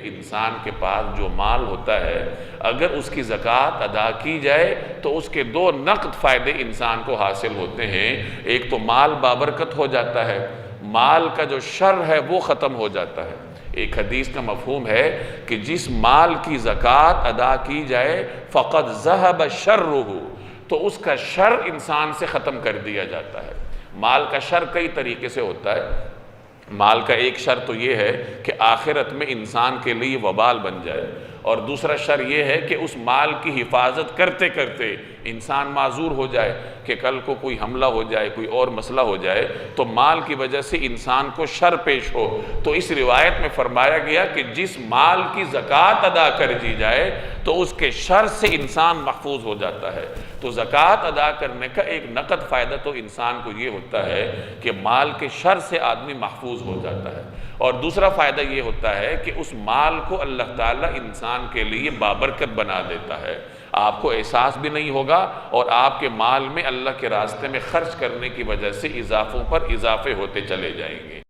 انسان کے پاس جو مال ہوتا ہے اگر اس کی زکوٰۃ ادا کی جائے تو اس کے دو نقد فائدے انسان کو حاصل ہوتے ہیں۔ ایک تو مال بابرکت ہو جاتا ہے، مال کا جو شر ہے وہ ختم ہو جاتا ہے۔ ایک حدیث کا مفہوم ہے کہ جس مال کی زکوٰۃ ادا کی جائے فقط ذہب شرہ، تو اس کا شر انسان سے ختم کر دیا جاتا ہے۔ مال کا شر کئی طریقے سے ہوتا ہے۔ مال کا ایک شر تو یہ ہے کہ آخرت میں انسان کے لیے وبال بن جائے، اور دوسرا شر یہ ہے کہ اس مال کی حفاظت کرتے کرتے انسان معذور ہو جائے کہ کل کو کوئی حملہ ہو جائے، کوئی اور مسئلہ ہو جائے تو مال کی وجہ سے انسان کو شر پیش ہو۔ تو اس روایت میں فرمایا گیا کہ جس مال کی زکوٰۃ ادا کر دی جائے تو اس کے شر سے انسان محفوظ ہو جاتا ہے۔ تو زکوٰۃ ادا کرنے کا ایک نقد فائدہ تو انسان کو یہ ہوتا ہے کہ مال کے شر سے آدمی محفوظ ہو جاتا ہے، اور دوسرا فائدہ یہ ہوتا ہے کہ اس مال کو اللہ تعالیٰ انسان کے لیے بابرکت بنا دیتا ہے۔ آپ کو احساس بھی نہیں ہوگا، اور آپ کے مال میں اللہ کے راستے میں خرچ کرنے کی وجہ سے اضافوں پر اضافے ہوتے چلے جائیں گے۔